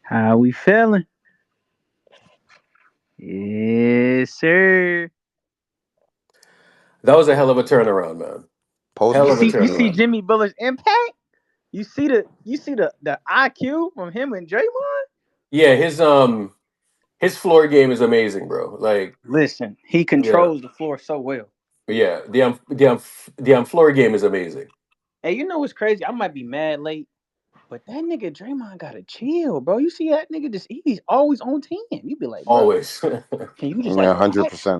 How we feeling? Yes, sir. That was a hell of a turnaround, man. Post Hell You of a game. see, you see turnaround. Jimmy Butler's impact. You see the IQ from him and Draymond. Yeah, his floor game is amazing, bro. Like, Listen, he yeah, controls the floor so well. yeah. The floor game is amazing. Hey, you know what's crazy? I might be mad late, but that nigga Draymond gotta chill, bro. You see that nigga he's always on 10. You be like, bro, Always. can you just Yeah, like 100%. relax?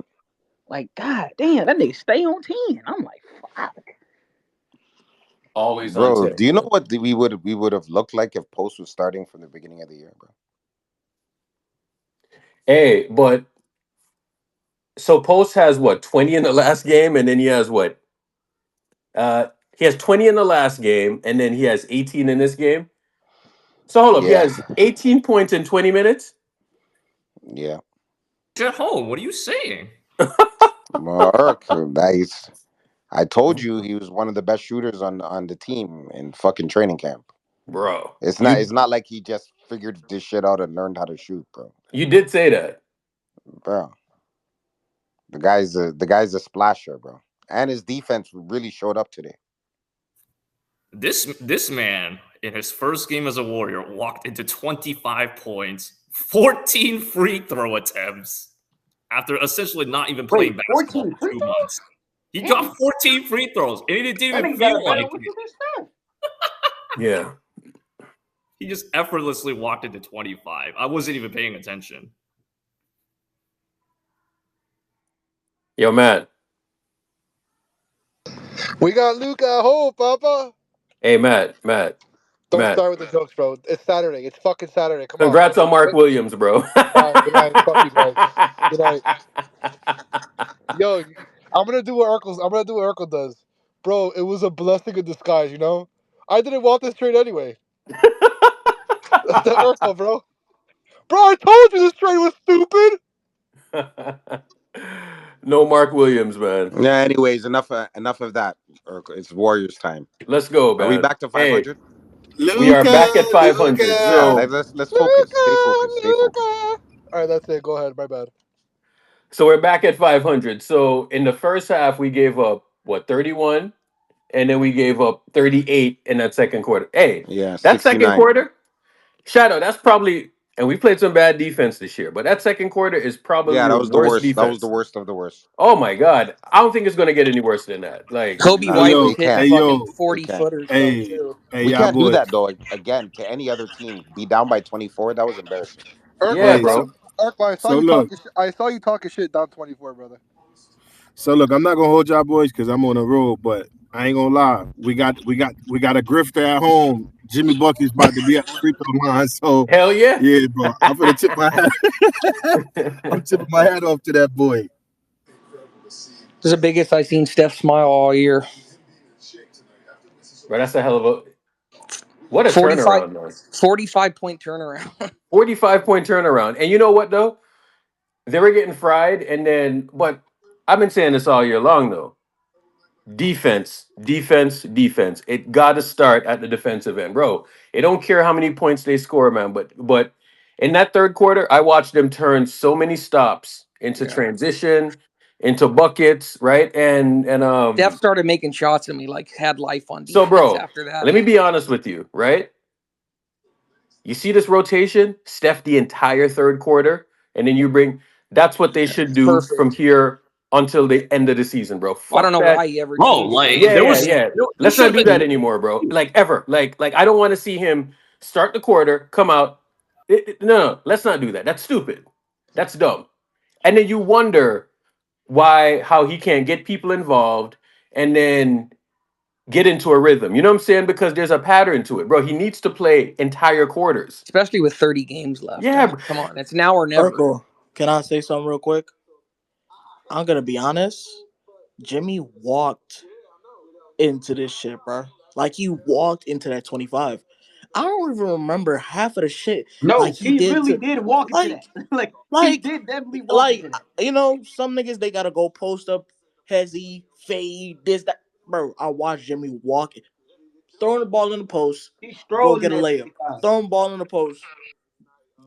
Like, god damn, that nigga stay on 10. I'm like, fuck. Always on Bro, 10, do you know man. what we would have looked like if Post was starting from the beginning of the year, bro? Hey, but so Post has what, 20 in the last game, and then he has what? Uh he has 20 in the last game, and then he has 18 in this game. So hold up, he Yeah, has 18 points in 20 minutes. yeah. At home. What are you saying? Mark, I told you he was one of the best shooters on the team in fucking training camp. Bro, It's not you it's not like he just figured this shit out and learned how to shoot, bro. you did say that. Bro, the guy's a splasher, bro. And his defense really showed up today. This man in his first game as a Warrior walked into 25 points, 14 free throw attempts after essentially not even playing Wait, basketball 14 for free 2 months. He throws? Damn, dropped 14 free throws, and it didn't that even nigga got a feel better like record it. than Steph. Yeah. He just effortlessly walked into 25. I wasn't even paying attention. Yo, Matt. We got Luca at home, Papa. Hey, Matt. Don't Matt. start with the jokes, bro. It's Saturday. It's fucking Saturday. Come on. Congrats on Mark Williams, bro. All right, good night. Fuck you guys. Good night. Yo, I'm gonna do what Urkel. I'm gonna do what Urkel does, bro. It was a blessing in disguise. You know, I didn't want this trade anyway. The Urkel, bro. Bro, I told you this trade was stupid. No Mark Williams, man. Yeah, anyways, enough of that. It's Warriors time. Let's go, Are we man. back to Hey, 500? we are Luca, back at 500. Yeah, Luca, So, let's focus. Stay Luca, focused. Stay focused. Luca. All right, that's it. Go ahead. My bad. so we're back at 500. So in the first half, we gave up what, 31, and then we gave up 38 in that second quarter. Hey, Yeah, that second 69. quarter, Shadow. That's probably, and we played some bad defense this year, but that second quarter is probably Yeah, that your was the worst worst. That was the defense. worst of the worst. Oh my god, I don't think it's gonna get any worse than that. Like, Kobe Nah, Hey White was yo, it hitting hey can't. fucking yo, It 40 can't. footers though hey, too. hey, We y'all can't do boys. that though. Again, to any other team, be down by 24. That was embarrassing. yeah, Urkel, Hey, stop. bro. so Urkel, I saw so you look, talking. I saw you talking shit down 24, brother. so look. I'm not gonna hold y'all boys because I'm on the road, but I ain't gonna lie. We got a grifter at home. Jimmy Bucky's about to be at the free throw line, so Hell yeah. yeah, bro. I'm gonna tip my hat. I'm tipping my hat off to that boy. This is the biggest I've seen Steph smile all year. Bro, that's a hell of a what a 45, turnaround, man. 45 point turnaround. 45-point turnaround. And you know what though? They were getting fried, and then but I've been saying this all year long though. Defense, defense, defense. It gotta start at the defensive end, bro. It don't care how many points they score, man. But in that third quarter, I watched them turn so many stops into Yeah. transition, into buckets, right? And Steph started making shots and we like had life on so defense bro, after that. let me be honest with you, right? You see this rotation, Steph the entire third quarter, and then you bring that's what they Yeah. should do from Perfect. here until the end of the season, bro. I don't Fuck know that. why he ever Bro, changed it. like Yeah, there yeah, was yeah. there Let's should not do have that been anymore, bro. Like ever. Like I don't want to see him start the quarter, come out. No, let's not do that. That's stupid. That's dumb. And then you wonder why how he can't get people involved and then get into a rhythm. You know what I'm saying? Because there's a pattern to it, bro. He needs to play entire quarters. Especially with 30 games left. I Yeah, mean, come on. It's now or never. Urkel, can I say something real quick? I'm gonna be honest. Jimmy walked into this shit, bro. Like he walked into that 25. I don't even remember half of the shit No, like he he did really to did walk into that. like like he like did definitely walk like into that. some niggas they gotta go post up, hezzy, fade, this, that. Bro, I watched Jimmy walk, throwing the ball in the post, He go strolled in get a that layup. 25. Throwing ball in the post,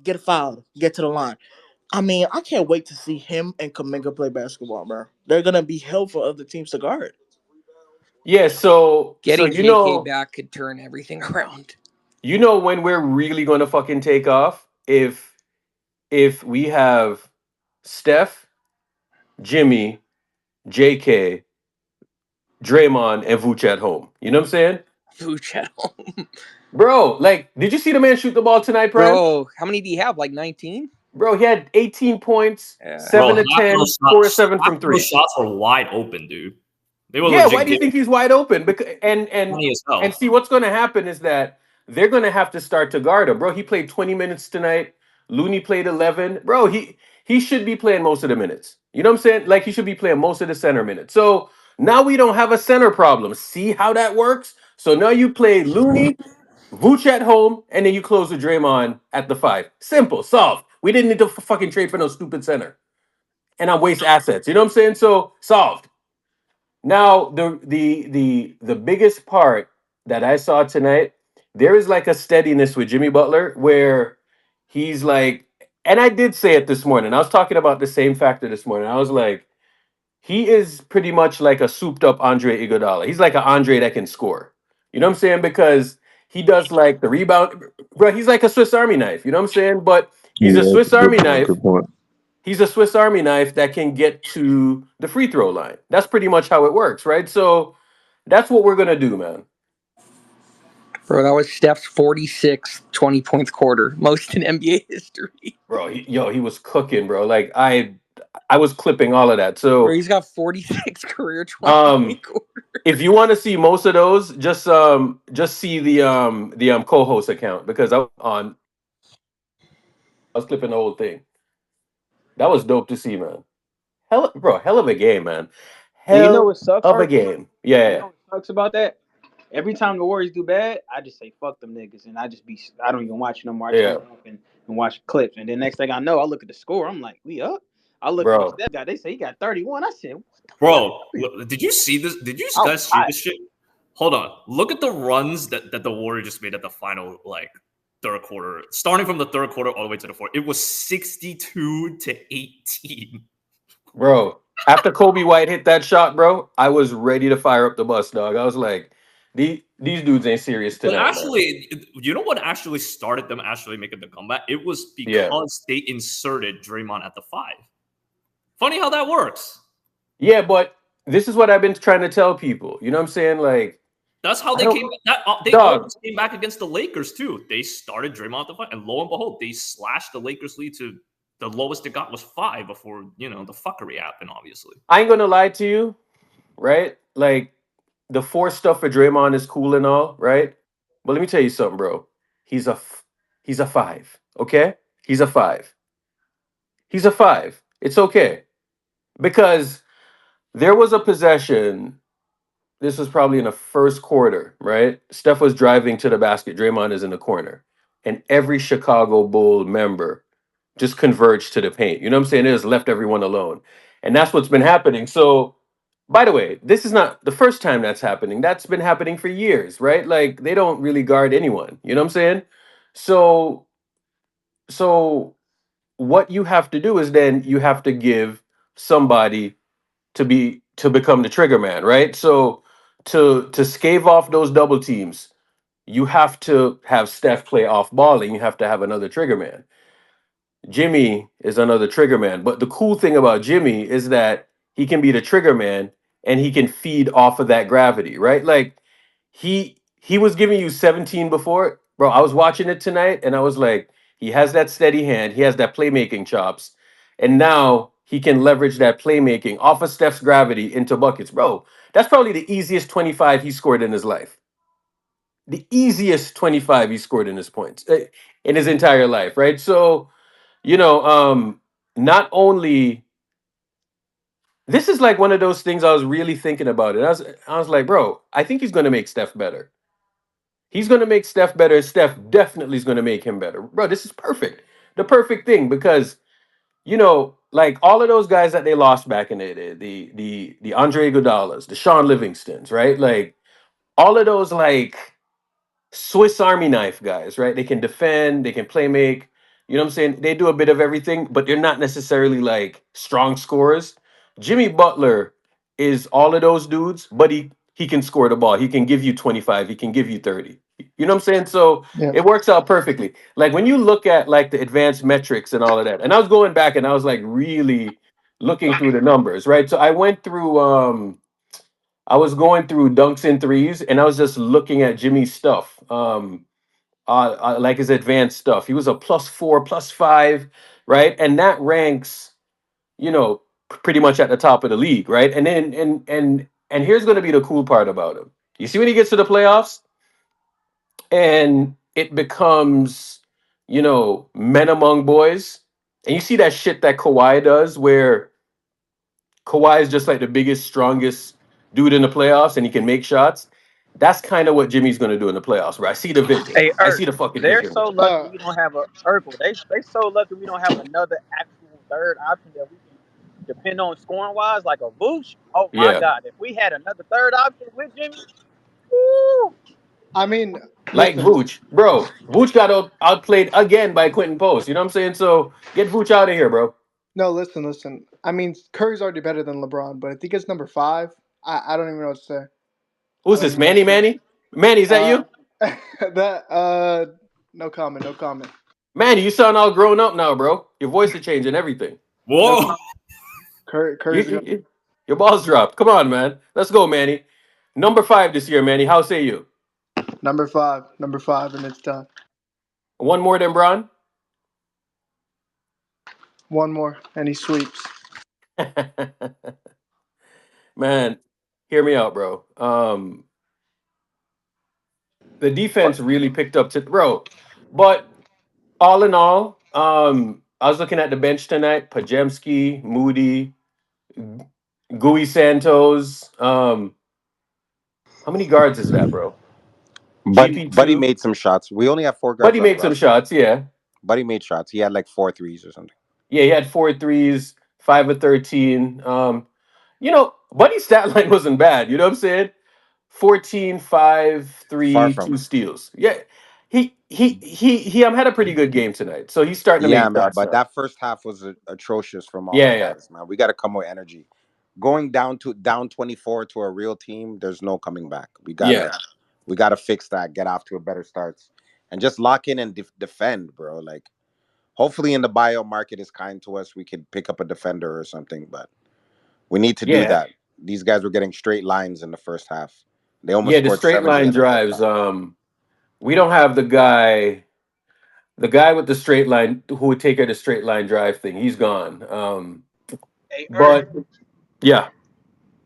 get fouled, get to the line. I mean, I can't wait to see him and Kaminga play basketball, bro. They're gonna be hell for other teams to guard. Yeah, so Getting you JK know, back could turn everything around. you know when we're really gonna fucking take off if we have Steph, Jimmy, JK, Draymond, and Vooch at home. You know what I'm saying? Vooch at home. Bro, like, did you see the man shoot the ball tonight, Prime? Bro, how many do you have? Like 19? Bro, he had 18 points, Yeah. 7 Bro, to half 10, those 4 to shots- 7 from half those 3. shots were wide open, dude. They were Yeah, legit why do you think he's wide open? Because and funny as hell. see what's going to happen is that they're going to have to start to guard him, bro. He played 20 minutes tonight. Looney played 11. Bro, he should be playing most of the minutes. You know what I'm saying? Like he should be playing most of the center minutes. So now we don't have a center problem. See how that works? So now you play Looney, Vooch at home, and then you close with Draymond at the 5. Simple, solved. We didn't need to fucking trade for no stupid center and I waste assets. You know what I'm saying? So solved. Now the biggest part that I saw tonight, there is like a steadiness with Jimmy Butler where he's like, and I did say it this morning. I was talking about the same factor this morning. I was like, he is pretty much like a souped up Andre Iguodala. He's like an Andre that can score. You know what I'm saying? Because he does like the rebound, bro. He's like a Swiss Army knife. You know what I'm saying? But he's a Swiss Army knife. Good point. He's a Swiss Army knife that can get to the free throw line. That's pretty much how it works, right? So that's what we're gonna do, man. Bro, that was Steph's 46th 20-point quarter, most in NBA history. Bro, he was cooking, bro. Like I was clipping all of that. So Bro, he's got 46 career 20-point quarter. if you want to see most of those, just see the co-host account because I was clipping the whole thing. That was dope to see, man. Hell of a game, man. And you know Hell what sucks? of a Art? game. You Yeah. know what sucks about that? Every time the Warriors do bad, I just say fuck them niggas, and I don't even watch no more. I turn it off and watch clips, and then next thing I know, I look at the score. I'm like, we up. I look at what that guy. They say he got 31. I said, what the Bro, fuck? did you see this? Did you guys see this shit? Hold on. Look at the runs that the Warriors just made at the final, like, third quarter. Starting from the third quarter all the way to the fourth. It was 62-18. Bro, after Kobe White hit that shot, bro, I was ready to fire up the bus, dog. I was like, these dudes ain't serious tonight. But actually, you know what actually started them actually making the comeback? It was because they inserted Draymond at the 5. Funny how that works. Yeah, but this is what I've been trying to tell people. You know what I'm saying? Like, that's how they came. They almost came back against the Lakers too. They started Draymond at the 5, and lo and behold, they slashed the Lakers lead to the lowest it got was 5 before the fuckery happened. Obviously, I ain't gonna lie to you, right? Like, the 4 stuff for Draymond is cool and all, right? But let me tell you something, bro. He's a 5. Okay, he's a 5. He's a 5. It's okay because there was a possession. This was probably in the first quarter, right? Steph was driving to the basket. Draymond is in the corner. And every Chicago Bull member just converged to the paint. You know what I'm saying? It just left everyone alone. And that's what's been happening. So, by the way, this is not the first time that's happening. That's been happening for years, right? Like, they don't really guard anyone. You know what I'm saying? So what you have to do is then you have to give somebody to become the trigger man, right? So to scave off those double teams, you have to have Steph play off ball and you have to have another trigger man. Jimmy is another trigger man, but the cool thing about Jimmy is that he can be the trigger man and he can feed off of that gravity, right? Like he was giving you 17 before, bro. I was watching it tonight and I was like, he has that steady hand, he has that playmaking chops, and now he can leverage that playmaking off of Steph's gravity into buckets, bro. That's probably the easiest 25 he scored in his life. The easiest 25 he scored in his points in his entire life, right? So, not only this is like one of those things I was really thinking about it. I was like, bro, I think he's going to make Steph better. He's going to make Steph better. And Steph definitely is going to make him better, bro. This is perfect, the perfect thing because like all of those guys that they lost back in the day, the Andre Iguodalas, the Sean Livingstons, right? Like all of those like Swiss Army knife guys, right? They can defend, they can play make. You know what I'm saying? They do a bit of everything, but they're not necessarily like strong scorers. Jimmy Butler is all of those dudes, but he can score the ball. He can give you 25. He can give you 30. You know what I'm saying? So Yeah. it works out perfectly. Like when you look at like the advanced metrics and all of that, and I was going back and I was like really looking through the numbers, right? So I went through I was going through dunks and threes and I was just looking at Jimmy's stuff. Like his advanced stuff. He was a +4, +5, right? And that ranks, pretty much at the top of the league, right? And then and here's going to be the cool part about him. You see when he gets to the playoffs and it becomes, men among boys, and you see that shit that Kawhi does where Kawhi is just like the biggest, strongest dude in the playoffs and he can make shots. That's kind of what Jimmy's going to do in the playoffs, bro. I see the vision. Hey, I see Earth, the fucking they're vision, so bro. lucky we don't have a Urkel. They so lucky we don't have another actual third option that we can depend on scoring wise, like a Vooch. Oh my Yeah. God, if we had another third option with Jimmy, woo, I mean, Like listen. Vooch, bro. Vooch got outplayed again by Quentin Post. You know what I'm saying? So get Vooch out of here, bro. No, listen. I mean, Curry's already better than LeBron, but if he gets number 5, I don't even know what to say. I Who's don't this? even know what to Manny? Manny, is that say. you? No comment. Manny, you sound all grown up now, bro. Your voice is changing everything. No Whoa. comment. You, Curry's you, you- your balls dropped. Come on, man. Let's go, Manny. Number 5 this year, Manny. How say you? number 5, and it's done. One more than Braun? One more, and he sweeps. Man, hear me out, bro. The defense really picked up to bro. But all in all, I was looking at the bench tonight. Pajemski, Moody, Gui Santos. How many guards is that, bro? Buddy GP2. made some shots. We only have 4 But guards he on the made some roster. shots, yeah. Buddy made shots. He had like 4 threes or something. Yeah, he had 4 threes, 5 of 13. Buddy's stat line wasn't bad. You know what I'm saying? 14, 5, Far 3, 2 from. steals. Yeah. He had a pretty good game tonight. So he's starting to Yeah, make man. shots But now. that first half was atrocious from all Yeah, our yeah. guys, man. We got to come with energy. Going down 24 to a real team, there's no coming back. Yeah. We gotta fix that. Get off to a better starts, and just lock in and defend, bro. Like, hopefully, in the bio market is kind to us. We could pick up a defender or something, but we need to do Yeah. that. These guys were getting straight lines in the first half. They almost Yeah, the scored straight 70 line in the first drives. half. We don't have the guy with the straight line who would take her the straight line drive thing. He's gone. hey, Earth. But yeah,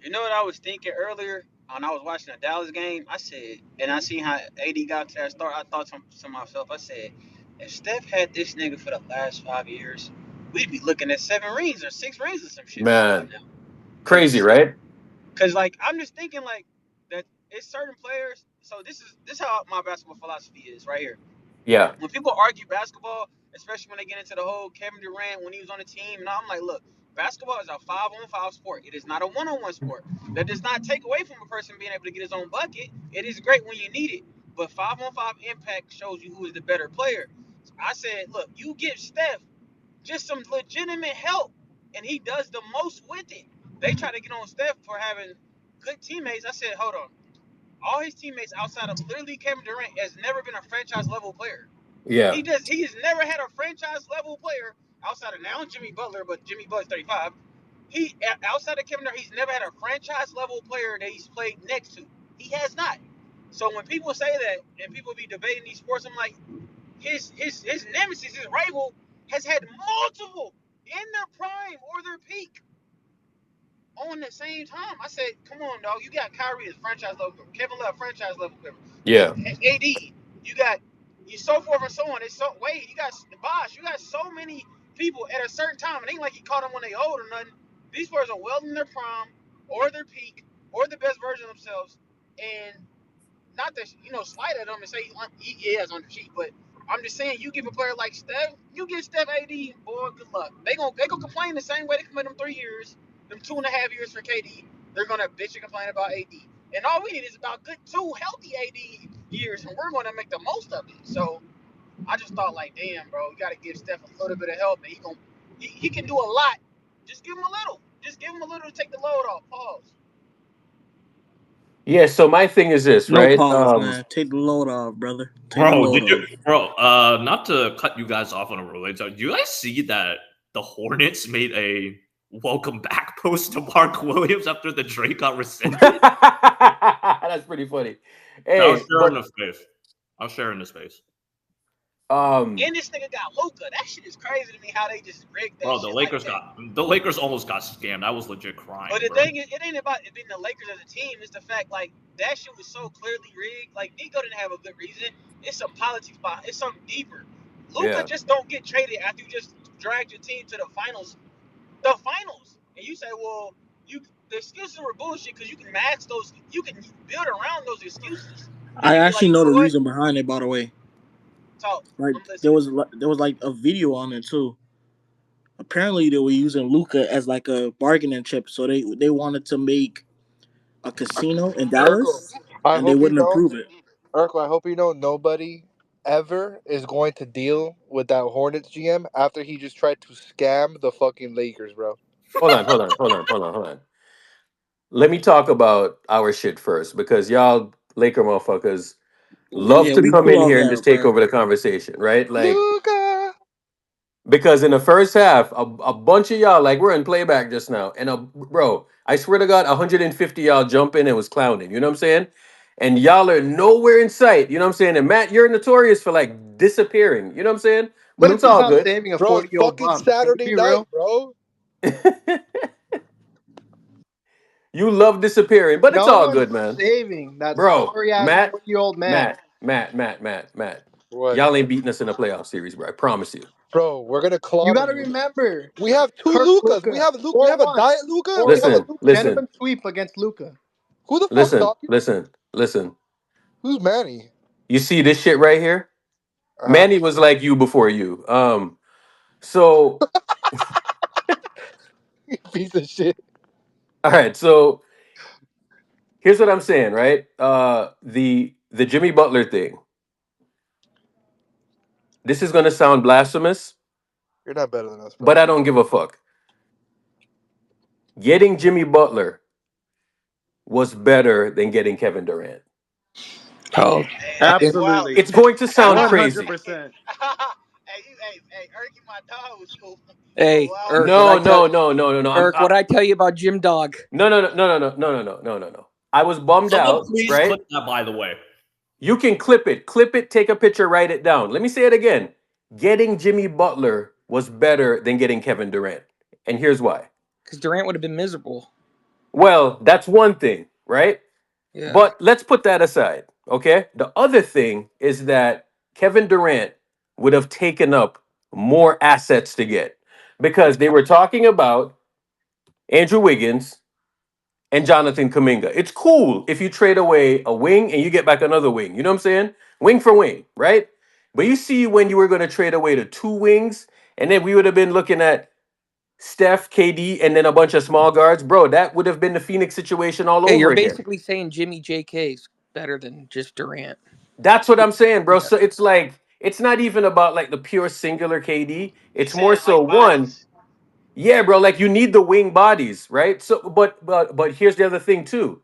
You know what I was thinking earlier when I was watching the Dallas game? I said, and I seen how AD got to that start. I thought to myself, I said, if Steph had this nigga for the last 5 years, we'd be looking at 7 rings or 6 rings or some shit right about man, now. crazy, right? Cause like I'm just thinking like that it's certain players. So this how my basketball philosophy is right here. Yeah, When people argue basketball, especially when they get into the whole Kevin Durant when he was on the team, and I'm like, look, basketball is a 5-on-5 sport. It is not a 1-on-1 sport. That does not take away from a person being able to get his own bucket. It is great when you need it, but 5-on-5 impact shows you who is the better player. So I said, look, you give Steph just some legitimate help, and he does the most with it. They try to get on Steph for having good teammates. I said, hold on. All his teammates outside of literally Kevin Durant has never been a franchise level player. yeah, He has never had a franchise level player outside of now Jimmy Butler, but Jimmy Butler's 35. He outside of Kevin Durant, he's never had a franchise level player that he's played next to. He has not. So when people say that and people be debating these sports, I'm like, his nemesis, his rival, has had multiple in their prime or their peak on the same time. I said, come on, dog. You got Kyrie as franchise level, Kevin Love franchise level player. yeah, AD, you got you so forth and so on. It's so Wade, you got Bosh, you got so many people at a certain time. It ain't like he caught them when they old or nothing. These players are well in their prime or their peak or the best version of themselves. And not to slight at him and say he has underachieved, but I'm just saying you give a player like Steph, you give Steph AD, boy, good luck. They gonna complain the same way they complain them 3 years, them 2.5 years for KD. They're gonna bitch and complain about AD, and all we need is about good 2 healthy AD years, and we're gonna make the most of it. So I just thought like, damn, bro, you got to give Steph a little bit of help, and he can do a lot. Just give him a little. Just give him a little to take the load off. Pause. Yeah. So my thing is this, No right? pause, man. Take the load off, brother. Take the Bro, load off. not to cut you guys off on a related, do you guys see that the Hornets made a welcome back post to Mark Williams after the trade got rescinded? That's pretty funny. Hey, I'll share in the space. And this nigga got Luka. That shit is crazy to me how they just rigged that Bro, shit. The Lakers almost got scammed. I was legit crying. But the bro. thing is, it ain't about it being the Lakers as a team. It's the fact like that shit was so clearly rigged. Like Nico didn't have a good reason. It's some politics behind. It's something deeper. Luka Yeah. just don't get traded after you just dragged your team to the finals. The finals, and you say, well, the excuses were bullshit because you can match those. You can build around those excuses. I actually know the reason behind it, by the way. Talk. Like there was like a video on it too. Apparently they were using Luka as like a bargaining chip, so they wanted to make a casino in Dallas, and they wouldn't approve it. Urkel, I hope you know nobody ever is going to deal with that Hornets GM after he just tried to scam the fucking Lakers, bro. Hold on. Let me talk about our shit first because y'all Laker motherfuckers love to come in here and just take over the conversation, right? Like, Luka! because in the first half, a bunch of y'all, like we're in playback just now, and bro, I swear to God, 150 y'all jump in and was clowning. You know what I'm saying? And y'all are nowhere in sight. You know what I'm saying? And Matt, you're notorious for like disappearing. You know what I'm saying? But it's all good. Saving a Bro, it's 40-year-old fucking bum. Saturday night, bro. You love disappearing, but it's No all one's good, man. saving that Bro, sorry-ass Matt, 40-year-old man. Matt. What? Y'all ain't beating us in a playoff series, bro. I promise you. Bro, we're gonna claw. You got to remember, we have two Lukas. We have Luka. We have a diet Luka. We have a Luka. Gentleman sweep against Luka. Who the fuck's talking? Listen. Who's Manny? You see this shit right here? Manny was like you before you. So piece of shit. All right, so here's what I'm saying, right? The Jimmy Butler thing. This is gonna sound blasphemous. You're not better than us, bro. But I don't give a fuck. Getting Jimmy Butler was better than getting Kevin Durant. Oh, absolutely. It's going to sound crazy. 100%. Hey, Erky, my dog was cool. Hey, Erk, No. Erk, what I tell you about Jim Dog? No. I was bummed out. Please right? clip that, by the way. You can clip it, take a picture, write it down. Let me say it again. Getting Jimmy Butler was better than getting Kevin Durant. And here's why. Because Durant would have been miserable. Well, that's one thing, right? Yeah. But let's put that aside, okay? The other thing is that Kevin Durant would have taken up more assets to get because they were talking about Andrew Wiggins and Jonathan Kuminga. It's cool if you trade away a wing and you get back another wing. You know what I'm saying? Wing for wing, right? But you see when you were going to trade away the two wings, and then we would have been looking at Steph, KD, and then a bunch of small guards. Bro, that would have been the Phoenix situation all over you're again. basically saying Jimmy JK is better than just Durant. That's what I'm saying, bro. So it's like, it's not even about like the pure singular KD. It's more so one. Yeah, bro, like you need the wing bodies, right? So but here's the other thing too.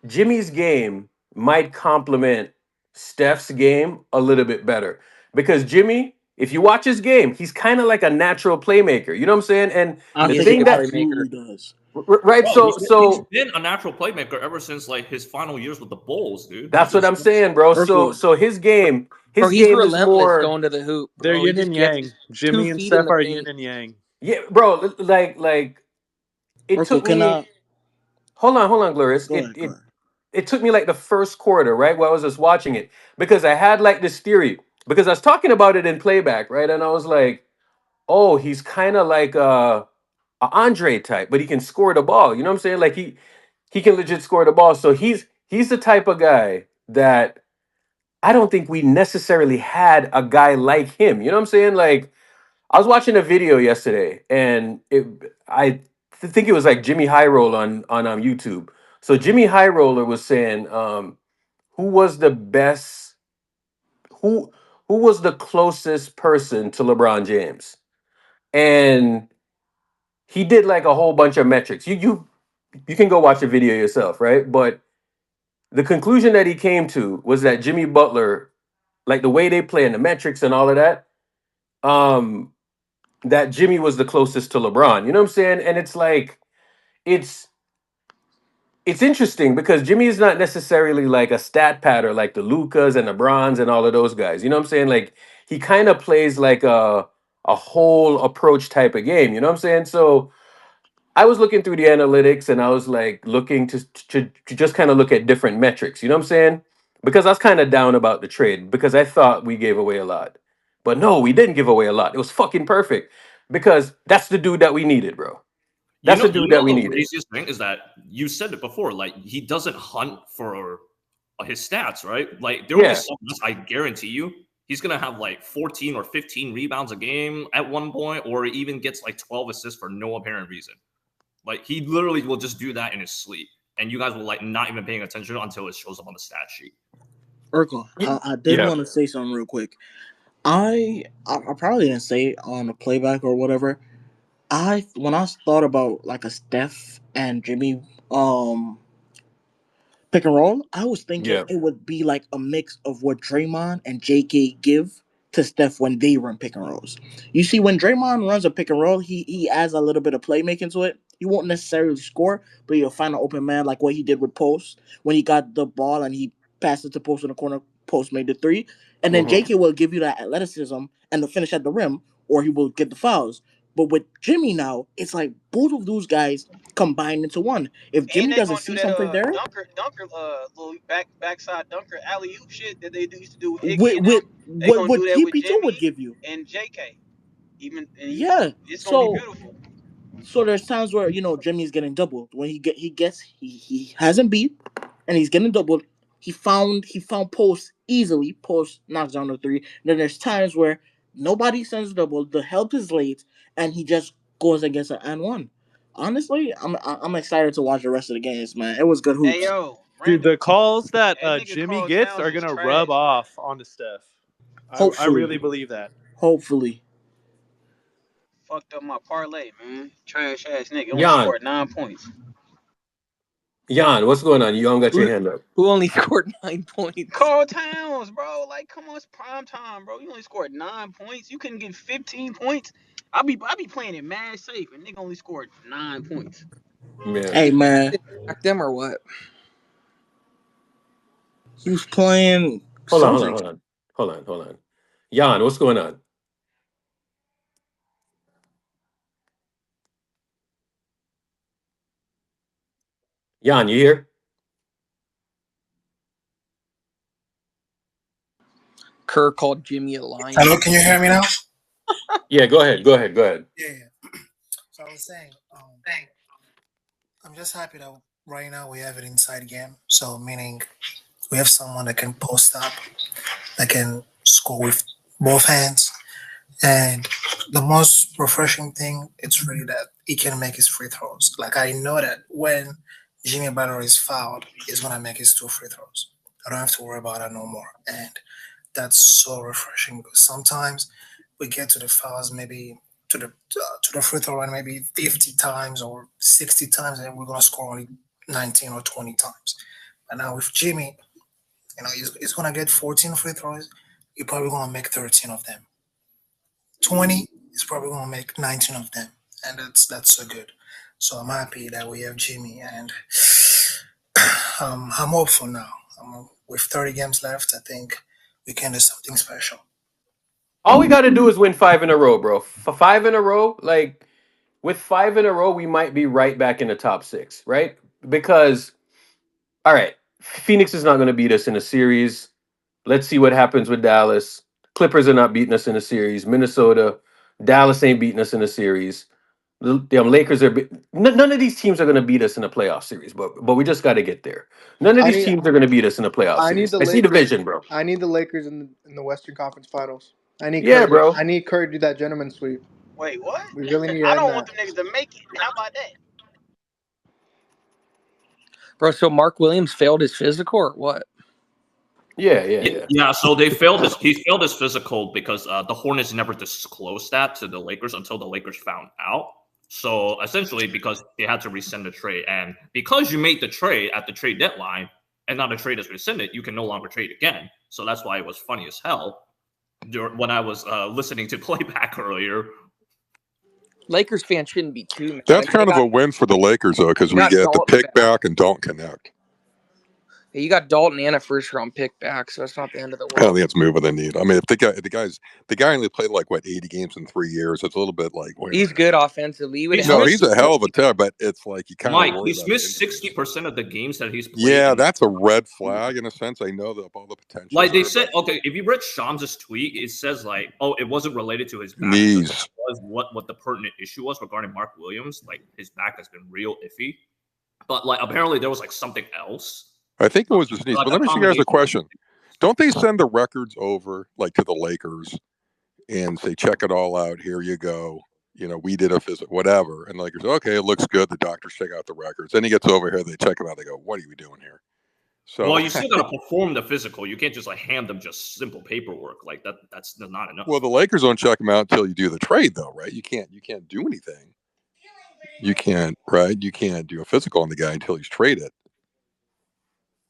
Jimmy's game might complement Steph's game a little bit better because Jimmy, if you watch his game, he's kind of like a natural playmaker. You know what I'm saying? And the thing that does. Right, Bro, so he's been a natural playmaker ever since like his final years with the Bulls, dude. That's what I'm saying, bro. So his game, he's game relentless is more going to the hoop. They're bro. yin and yang. Jimmy and Steph are yin and yang. Yeah, bro. Like it took me. Hold on, Glorious. It took me like the first quarter, right, where I was just watching it because I had like this theory because I was talking about it in playback, right, and I was like, oh, he's kind of like a Andre type, but he can score the ball. You know what I'm saying? Like he can legit score the ball. So he's the type of guy that I don't think we necessarily had a guy like him. You know what I'm saying? Like I was watching a video yesterday, and I think it was like Jimmy High Roll on YouTube. So Jimmy High Roller was saying, who was the best who was the closest person to LeBron James, and he did like a whole bunch of metrics. You can go watch the video yourself, right? But the conclusion that he came to was that Jimmy Butler, like the way they play and the metrics and all of that, that Jimmy was the closest to LeBron. You know what I'm saying? And it's like it's interesting because Jimmy is not necessarily like a stat patter like the Lucas and the Brons and all of those guys. You know what I'm saying? Like he kind of plays like a whole approach type of game. You know what I'm saying? So I was looking through the analytics and I was like looking to just kind of look at different metrics. You know what I'm saying? Because I was kind of down about the trade because I thought we gave away a lot. But no, we didn't give away a lot. It was fucking perfect because that's the dude that we needed, bro. That's the dude that we the needed. craziest thing is that you said it before. Like he doesn't hunt for his stats, right? Like there will be some, I guarantee you, he's gonna have like 14 or 15 rebounds a game at one point, or even gets like 12 assists for no apparent reason. Like he literally will just do that in his sleep, and you guys will like not even paying attention until it shows up on the stat sheet. Urkel, I did want to say something real quick. I probably didn't say it on a playback or whatever. When I thought about like a Steph and Jimmy pick and roll, I was thinking it would be like a mix of what Draymond and JK give to Steph when they run pick and rolls. You see, when Draymond runs a pick and roll, he adds a little bit of playmaking to it. He won't necessarily score, but he'll find an open man like what he did with Post when he got the ball and he passed it to Post in the corner. Post made the three, and then JK will give you that athleticism and the finish at the rim, or he will get the fouls. But with Jimmy now, it's like both of those guys combined into one. If Jimmy doesn't see something there, dunker, little backside dunker alley oop shit that they used to do with Iggy with and them, they gonna do that with TP2 Jimmy would give you and JK. It's gonna be beautiful. So there's times where Jimmy's getting doubled when he hasn't beat and he's getting doubled. He found Post easily. Post knocks down the three. Then there's times where nobody sends double. The help is late, and he just goes against an and one. Honestly, I'm excited to watch the rest of the games, man. It was good hoops. Hey yo, dude, the calls that Jimmy gets are gonna rub off onto Steph. I really believe that. Hopefully. Fucked up my parlay, man. Trash ass nigga. Only scored 9 points. Jan, what's going on? You don't got your hand up. Who only scored 9 points? Carl Towns, bro. Like, come on, it's prime time, bro. You only scored 9 points. You couldn't get 15 points. I be playing it mad safe, and nigga only scored 9 points. Man. Hey man, back them or what? He was playing. Hold on. Jan, what's going on? Jan, you here? Kerr called Jimmy a lion. Hello, can you hear me now? Yeah, go ahead. Yeah. So I was saying, I'm just happy that right now we have an inside game. So meaning we have someone that can post up, that can score with both hands. And the most refreshing thing, it's really that he can make his free throws. Like I know that when Jimmy Butler is fouled, he's gonna make his 2 free throws. I don't have to worry about that no more. And that's so refreshing because sometimes we get to the fouls, maybe to the free throw line, maybe 50 times or 60 times, and we're gonna score only 19 or 20 times. But now with Jimmy, he's gonna get 14 free throws. You're probably gonna make 13 of them. 20 is probably gonna make 19 of them, and that's so good. So I'm happy that we have Jimmy, and I'm hopeful now. With 30 games left, I think we can do something special. All we got to do is win 5 in a row, bro. 5 in a row, like with 5 in a row, we might be right back in the top 6, right? Because, all right, Phoenix is not going to beat us in a series. Let's see what happens with Dallas. Clippers are not beating us in a series. Minnesota, Dallas ain't beating us in a series. The Lakers are. None of these teams are going to beat us in a playoff series, but we just got to get there. None of these teams are going to beat us in a playoff series. I see the vision, bro. I need the Lakers in the Western Conference Finals. I need bro. I need Curry to do that gentleman sweep. Wait, what? We really need. I don't want them niggas to make it. How about that? Bro, so Mark Williams failed his physical or what? Yeah. So they failed this. He failed his physical because the Hornets never disclosed that to the Lakers until the Lakers found out. So essentially, because they had to rescind the trade, and because you made the trade at the trade deadline, and now the trade is rescinded, you can no longer trade again. So that's why it was funny as hell when I was listening to playback earlier. Lakers fans shouldn't be too mad. That's kind of a win for the Lakers, though, because we get the pick back and don't connect. Yeah, you got Dalton and a first-round pick back, so it's not the end of the world. I don't think it's moving the need. I mean, if the guy only played like 80 games in 3 years. It's a little bit like he's good offensively. He's a hell of a tear, but it's like you kind of Mike. He's missed 60% of the games that he's played. Yeah, that's a red flag in a sense. I know that all the potential. Like they said, okay, if you read Shams' tweet, it says like, oh, it wasn't related to his back. Knees. It was what the pertinent issue was regarding Mark Williams. Like his back has been real iffy, but like apparently there was like something else. I think it was his knees. But let me ask you guys a question. Don't they send the records over like to the Lakers and say, check it all out. Here you go. You know, we did a visit, whatever. And the Lakers, okay, it looks good. The doctors check out the records. Then he gets over here. They check him out. They go, what are we doing here? So, well, you still got to perform the physical. You can't just like hand them just simple paperwork like that. That's not enough. Well, the Lakers don't check him out until you do the trade, though, right? You can't do anything. You can't, right? You can't do a physical on the guy until he's traded.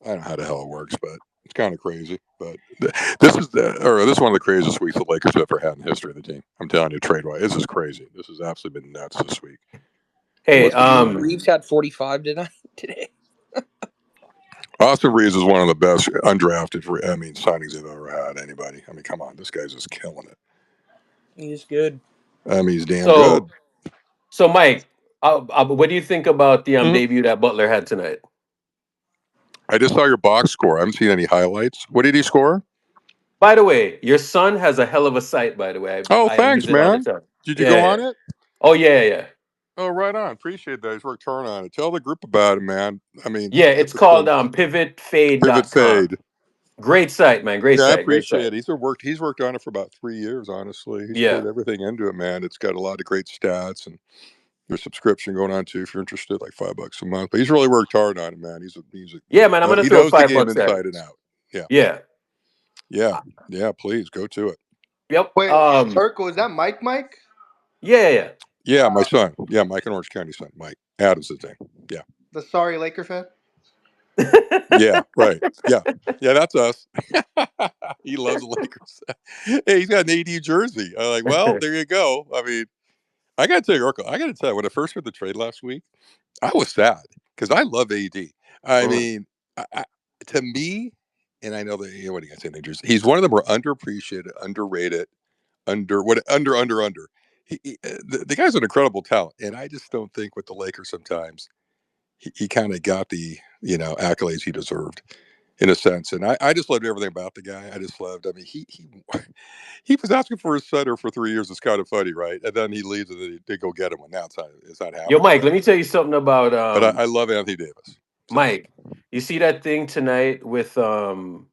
I don't know how the hell it works, but it's kind of crazy. But this is one of the craziest weeks the Lakers have ever had in the history of the team. I'm telling you, trade-wise, this is crazy. This has absolutely been nuts this week. Hey, Reeves had 45 today. Austin Reeves is one of the best undrafted signings they've ever had. Anybody? I mean, come on, this guy's just killing it. He's good. I mean, he's damn good. So, Mike, what do you think about the debut that Butler had tonight? I just saw your box score. I haven't seen any highlights. What did he score? By the way, your son has a hell of a site, by the way. Thanks, man. Did you go on it? Oh, yeah. Oh, right on. Appreciate that. He's worked hard on it. Tell the group about it, man. I mean, yeah, it's called pivotfade.com. Pivot Fade. Great site, man. Great site. I appreciate it. He's worked on it for about 3 years, honestly. He's put everything into it, man. It's got a lot of great stats, and there's subscription going on too if you're interested, like $5 a month. But he's really worked hard on it, man. He's yeah, man. I'm gonna throw $5 inside and out. Yeah. Please go to it. Yep. Wait, Turco, is that Mike? Yeah. Yeah, my son. Yeah, Mike in Orange County son. Mike Adams' his name. Yeah. The sorry Laker fan. Yeah, right. Yeah, that's us. He loves the Lakers. Hey, he's got an AD jersey. I'm like, well, there you go. I mean, I got to tell you, Orko, when I first heard the trade last week, I was sad because I love AD. I mean, to me, and I know that, what do you guys say, Jersey? He's one of the more underappreciated, underrated, under. The guy's an incredible talent, and I just don't think with the Lakers sometimes he kind of got the accolades he deserved in a sense. And I just loved everything about the guy. I just loved. I mean, he was asking for his center for 3 years. It's kind of funny, right? And then he leaves, and they go get him. And now it's not happening. Yo, Mike, let me tell you something about. But I love Anthony Davis. Mike, you see that thing tonight with AD?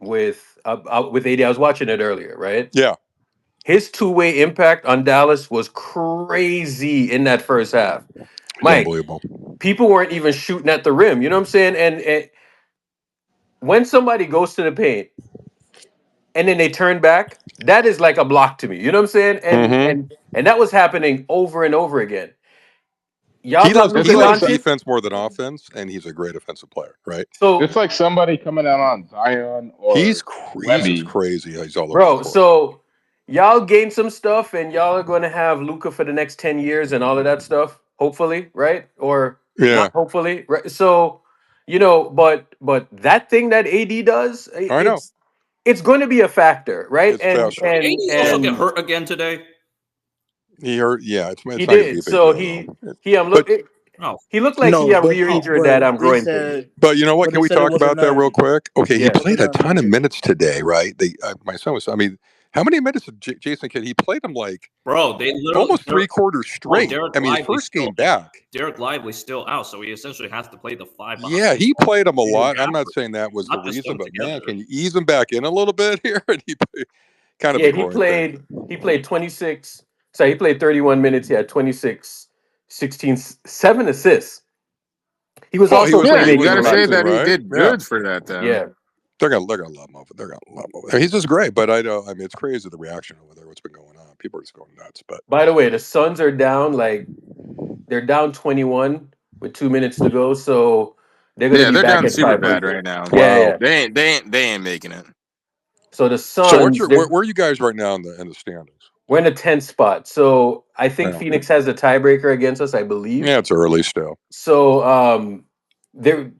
I was watching it earlier, right? Yeah. His two-way impact on Dallas was crazy in that first half. Mike, people weren't even shooting at the rim. You know what I'm saying? And when somebody goes to the paint and then they turn back, that is like a block to me. You know what I'm saying? And that was happening over and over again. He loves defense more than offense, and he's a great offensive player, right? So it's like somebody coming out on Zion or he's crazy. He's all over. Bro, so y'all gain some stuff, and y'all are going to have Luka for the next 10 years and all of that stuff, hopefully, right? Or not hopefully, right? So, but that thing that AD does, I know it's going to be a factor, right? And also get hurt again today. He hurt. Yeah, he did. So he looked like he had re-injured that groin thing. But you know what? Can we talk about that real quick? Okay, he played a ton of minutes today, right? My son was. I mean, how many minutes did Jason Kidd? He played them like they literally almost 3 quarters straight. His first game back. Derek Lively's still out, so he essentially has to play the 5. Yeah, he played them a lot. I'm not saying that was the reason, but man, can you ease him back in a little bit here? And he played 26. So he played 31 minutes. He had 26, 16, 7 assists. He was also you got to say that he did good for that. Then. Yeah. They're gonna love him over. They're gonna love him over there. He's just great, but I know. I mean, it's crazy the reaction over there. What's been going on? People are just going nuts. But by the way, the Suns are down. Like they're down 21 with 2 minutes to go. So they're gonna be they're back down at super 500 bad right now. Yeah, They ain't making it. So the Suns. So where are you guys right now in the standings? We're in the 10th spot. So I think Phoenix has a tiebreaker against us, I believe. Yeah, it's early still. So they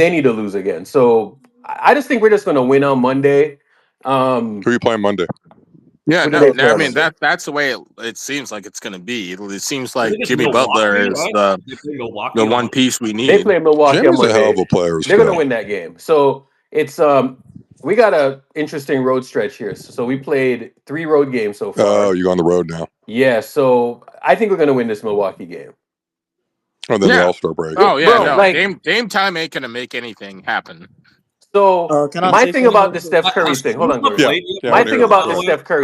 need to lose again. So I just think we're just going to win on Monday. Who are you playing Monday? Yeah, no, I mean that's the way it seems like it's going to be. It seems like Jimmy Butler is the one piece we need. They play Milwaukee. Jimmy's a hell of a player. They're going to win that game. So it's we got a interesting road stretch here. So we played 3 road games so far. Oh, you're on the road now. Yeah, so I think we're going to win this Milwaukee game. Oh, then the All-Star break. Oh yeah, Bro, no, like, game time ain't going to make anything happen. So my thing about the Steph Curry thing. Hold on, my thing about the Steph Curry